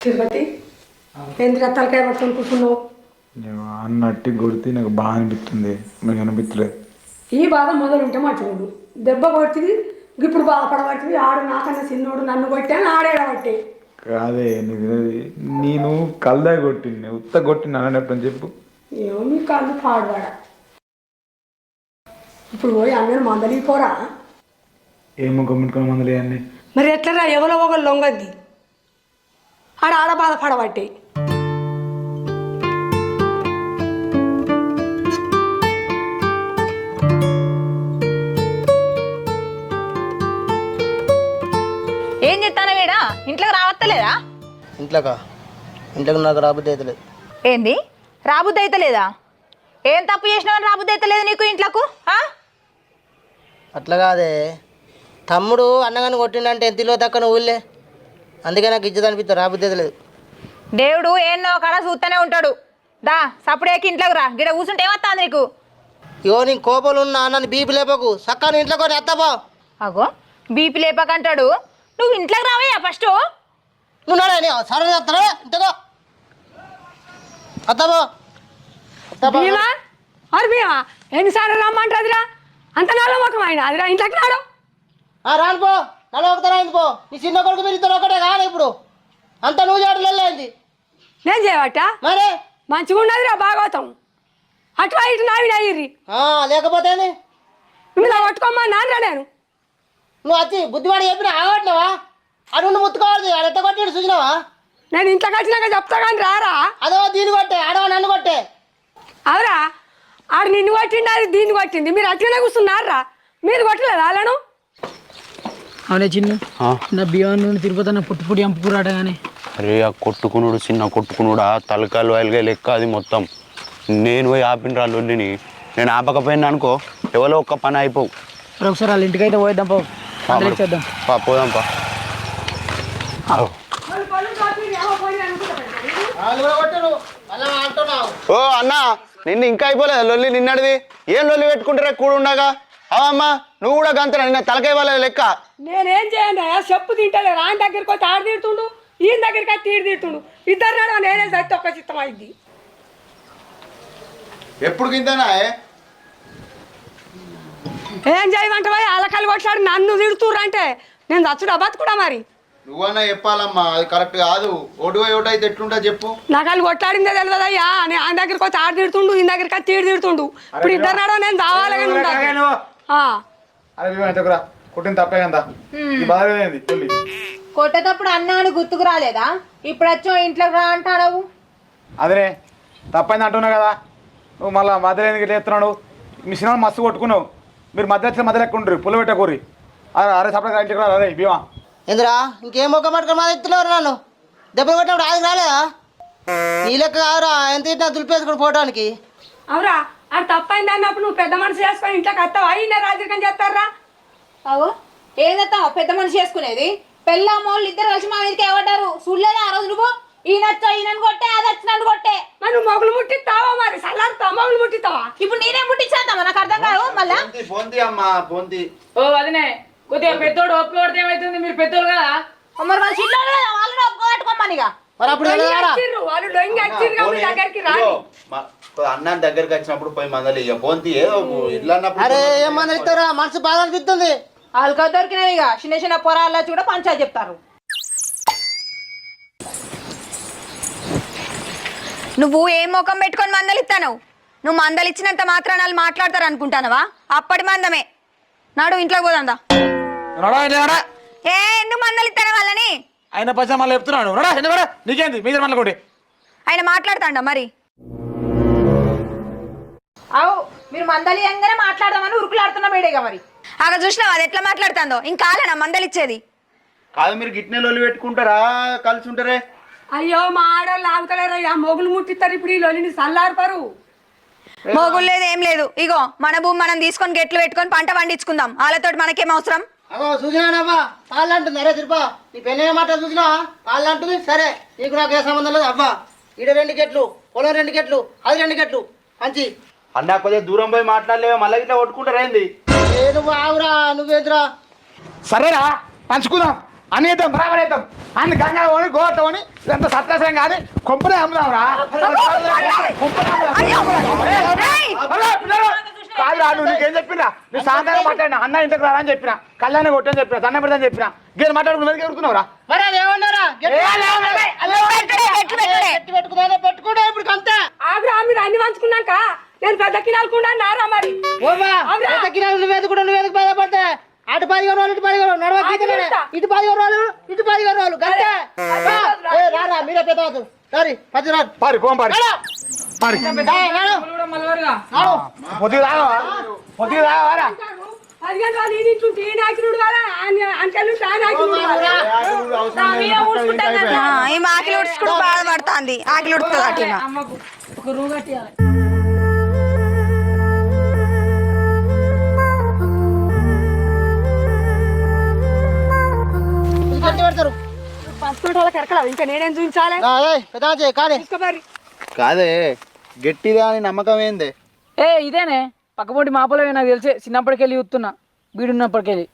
తిరుపతి ఎందుకు తలకాయ పట్టుకొని కూర్చున్నావు? అన్నట్టు కొడితే నాకు బాగా అనిపిస్తుంది, మీకు అనిపించలేదు. ఈ బాధ మొదలుంటే మంచివాడు దెబ్బ కొడుతుంది, ఇప్పుడు బాధపడబడుతుంది. ఆడు నాకన్నా చిన్నోడు నన్ను కొట్టాను ఆడేడబట్టే కాదే నేను కల్దా కొట్టింది, ఉత్త కొట్టిన అన్నట్టు చెప్పు. ఏమో మీ కళ్ళు పాడువాడ. ఇప్పుడు పోయి అందరూ మందలిపోరా? ఏమో గమ్మునుకున్న మందలే అన్నీ. మరి ఎట్లరా ఎవరో ఒకరు లొంగద్ది, ఆడ బాధపడబట్టే. ఏం చెప్తానా వీడా? ఇంట్లోకి రావత్తలేదా? ఇంట్లోకి నాకు రాబుద్ది అవుతలేదు. ఏంది రాబుద్ది అవుతలేదా? ఏం తప్పు చేసినావని రాబుద్ది అవుతలేదు నీకు ఇంట్లోకు? అట్లా కాదే, తమ్ముడు అన్నగాని కొట్టిండంటే ఎంతలో దక్కన ఊళ్ళే, అందుకే నాకు ఇజ్జత అనిపిస్తుంది, రాబుద్ది అవుతలేదు. దేవుడు ఏన్నో కాడ చూస్తూనే ఉంటాడు. దా సప్పుడేకి ఇంట్లోకి రా, గిడ కూర్చుంటే ఏమత్తా నీకు? ఇగో నీ కోపలు ఉన్నా నన్ను బీపీ లేపకు, సక్క ఇంట్లో కొని ఎత్తపో. అగో బీపీ లేపకంటాడు, నువ్వు ఇంట్లోకి రావయ్యా ఫస్ట్. నువ్వు నాడే సరే చేస్తారా ఇంతకో అత్తపో. భీమా అరే భీమా ఎన్నిసార్లు రమ్మంటుందిరా? అంత నాలో మొక్కం ఆయన అదిరా ఇంట్లోకి రాడు. రానుపో, నన్ను ఒకతారా పో. నీ చిన్న కొడుకు మీరు ఇద్దరు ఒకటే కాదు, ఇప్పుడు అంత నువ్వు చేయడం నేను చేయబట్ట మరే మంచిగా ఉన్నదిరా భాగవతం. అట్లా ఇటు నావి అయ్యిర్రి, లేకపోతే మీద కొట్టుకోమ్మా నాన్నరా. నేను నువ్వు వచ్చి బుద్ధివాడు చెప్పిన ఆగట్లేవా? అడు ముత్తుకోవాలి, ఆడ ఎట్ట కొట్టి చూసినావా? నేను ఇంట్లోకి వచ్చినాక చెప్తా కానీ రారా? అదో దీన్ని కొట్టే, ఆడో నన్ను కొట్టే. అవురా, ఆడు నిన్ను కొట్టిండి, అది దీన్ని కొట్టింది. మీరు అట్లనే కూర్చున్నారా? మీరు కొట్టలేదు వాళ్ళను? అవునే చిన్న నా బియ్యం నుండి తిరుపతి అన్న పుట్టి పుట్టి అంపుకురాట కానీ. అరే ఆ కొట్టుకునుడు చిన్న కొట్టుకునుడా తలకాయలు వైలుగా లెక్క అది మొత్తం. నేను పోయి ఆపిన రా లొల్లిని, నేను ఆపకపోయినా అనుకో ఎవరో ఒక్క పని అయిపోవు. మరి ఒకసారి వాళ్ళ ఇంటికైతే పోయిద్దాం, చేద్దాం పోదాం పా. ఓ అన్న నిన్ను ఇంకా అయిపోలేదు లొల్లి, నిన్నడిది ఏం లొల్లి పెట్టుకుంటారా కూడా ఉండగా? అవమ్మా నువ్వు కూడా గంతరా, నిన్న తలకాయ వాళ్ళ లెక్క. నేనేం చేయను చెప్పు తింటలే. ఆయన దగ్గరికి వచ్చి ఆడ తీరుతుండు, ఈయన దగ్గరికి వచ్చి తీరు తీరుతుండు. ఇద్దరు నాడు నేనే సత్తి ఒక్క చిత్తం అయింది. ఎప్పుడు కిందనా ఏం చేయమంటావా? అలకలు కొట్లాడి నన్ను తిడుతుర్రు అంటే నేను చచ్చుడా బతుకుడా? మరి నువ్వన్నా చెప్పాలమ్మా, అది కరెక్ట్ కాదు. ఓటు ఓటు అయితే ఎట్లుంటా చెప్పు. నాకు వాళ్ళు కొట్లాడిందే తెలియదయ్యా. నేను ఆయన దగ్గరికి వచ్చి ఆడ తిడుతుండు, ఈయన దగ్గరికి వచ్చి తీరు తిడుతుండు. ఇప్పుడు ఇద్దరు నాడు నేను దావాలని కొట్టిన తప్పే కదా, కొట్టేటప్పుడు అన్నాను గుర్తుకు రాలేదా? ఇప్పుడు వచ్చో ఇంట్లోకి రా అంటావు. అదే తప్పైంది అంటున్నావు కదా, నువ్వు మళ్ళీ మధ్యలో ఎందుకు ఇట్లా ఎత్తున్నాడు? మీ సినిమా మస్తు కొట్టుకున్నావు, మీరు మధ్య వచ్చిన మధ్యలో ఎక్కుంటారు, పుల్ల పెట్టకూరి. అరే సపరేట్ ఇంటికి రా. అరే భీమా ఎందురా ఇంకేం మొక్క పట్టుకొని మా ఎత్తున్నారు, నన్ను దెబ్బలు కొట్టినప్పుడు ఆగి రాలేదా? నీ లెక్క కాదురా, ఎంత తిట్టినా దులిపేసుకుని పోవడానికి. అవురా, అది తప్పైంది అన్నప్పుడు నువ్వు పెద్ద మనిషి చేసుకొని ఇంట్లోకి వస్తావా? ఈయన రాజకీయం చేస్తారా? అగో ఏదైతావు పెద్ద మనిషి చేసుకునేది? పెళ్ళామోళ్ళు ఇద్దరు కలిసి మా మీదకి ఏమంటారు చూడలేదా? ఆ రోజు నువ్వు ఈయనొచ్చా ఈయనను కొట్టే, అది వచ్చి నన్ను కొట్టే. మరి నువ్వు మొగులు ముట్టిస్తావా? మరి సల్లారుతావా? మొగులు ముట్టిస్తావా? ఇప్పుడు నేనేం ముట్టించేద్దామా? నాకు అర్థం కాదు. మళ్ళా అమ్మా పొంది. ఓ వదినే కొద్దిగా పెద్దోడు ఒప్పి కొడితే ఏమైతుంది? మీరు పెద్దోళ్ళు కదా, మరి వాళ్ళు చిన్నోళ్ళు కదా, వాళ్ళని ఒప్పుకోట్టుకోమనిగా. మరి అప్పుడు వాళ్ళు లొంగి వచ్చిర్రు కాబట్టి దగ్గరికి రా. అన్నాన్ని దగ్గరికి వచ్చినప్పుడు పోయి మందలి పోంతి ఏదో ఇట్లా. అరే ఏమన్నా ఇస్తారా, మనసు బాధ అనిపిస్తుంది. వాళ్ళకి దొరికినవి ఇక చిన్న చిన్న పొరాల్లో కూడా పంచాయతీ చెప్తారు. నువ్వు ఏం ముఖం పెట్టుకొని మందలు ఇస్తాను? నువ్వు మందలు ఇచ్చినంత మాత్రాన వాళ్ళు మాట్లాడతారు అనుకుంటానవా? అప్పటి మందమే. నాడు ఇంట్లోకి పోదా. ఏ ఎందుకు మందలు ఇస్తాను వాళ్ళని? ఆయన పైసా మళ్ళీ చెప్తున్నాడు. నీకేంది మీద మళ్ళీ కొట్టి ఆయన మాట్లాడతాండ మరి? అవు మీరు మందలి ఎంగానే మాట్లాడదామని ఉరుకులాడుతున్నా మేడేగా. మరి అక్కడ చూసినావు అది ఎట్లా మాట్లాడుతుందో? ఇంకా నా మందలు ఇచ్చేది కాదు. మీరు గిట్నే లొల్లి పెట్టుకుంటారా, కలిసి ఉంటారే? అయ్యో మా ఆడవాళ్ళు ఆగుతలేరయ్యా, మొగులు ముట్టిస్తారు. ఇప్పుడు ఈ లొల్లిని సల్లారుపరు. మోగులు లేదు ఏం లేదు. ఇగో మన భూమి మనం తీసుకొని గెట్లు పెట్టుకొని పంట పండించుకుందాం. వాళ్ళతో మనకేం అవసరం? అగో చూసినావా కాళ్ళు అంటుంది. అరే తిరుపా నీ పెళ్ళి మాట చూసినావా? కాళ్ళు అంటుంది. సరే నీకు నాకు ఏ సంబంధం లేదు. అవ్వా ఈడ 2 గెట్లు, పొలం 2 గెట్లు, అది 2 గెట్లు మంచి అన్నా కొద్దిగా దూరం పోయి మాట్లాడలేవా? మళ్ళీ ఇట్లా కొట్టుకుంటారా ఏంది? నువ్వు ఆవురా, నువ్వేంద్రా? సరేరా పంచుకుందాం. అని వేద్దాం బరాబర్ వేద్దాం అన్ని గంగా పోని గోవర్త పోని ఇదంతా సత్యాసం కాదు కొంపనే అమ్ముదాంరా కాదు రాడు నీకేం చెప్పినా నువ్వు సాయంత్రం మాట్లాడినా అన్న ఇంటికి రారా అని చెప్పిన కళ్యాణ్ కొట్టని చెప్పిన దండ పెడతాని చెప్పిన గేలు మాట్లాడుకున్నది ఎదుర్కొన్నావురా మరి అది ఏమన్నారా పెట్టుకుంటే ఇప్పుడు అంతే ఆగ్రా మీరు అన్ని పంచుకున్నాక నేను పెద్ద కినాలకుండా నారా మరి నువ్వేది కూడా నువ్వేది బాధపడితే అటు 10 రోజులు ఇటు 10 రోజులు నడవ ఇటు 10 రోజులు ఇటు 10 రోజులు గంటే రారా మీరే పెద్ద సరే 10 రాదు పారి పోం పారి పారి పొద్దుగా రావా పొద్దుగా రావారా 15 రోజులు ఈ నుంచి ఈ నాయకుడు కదా అంకెళ్ళు ఆ నాయకుడు ఈ ఆకిలి ఉడుచుకుంటూ బాధపడుతుంది ఆకిలి ఉడుతుంది అటు అమ్మకు ఒక రూమ్ కట్టియాలి. కట్టి పెడతారు పంచుకుంటే వాళ్ళకి ఎరకలా ఇంకా నేనేం చూపించాలి పెద్ద కానీ తీసుకోమరి కాదే గట్టిదే అని నమ్మకం ఏంది ఏ ఇదేనే పక్కపొంటి మాపలే నాకు తెలిసే చిన్నప్పటికెళ్ళి చూస్తున్నా బీడున్నప్పటికెళ్ళి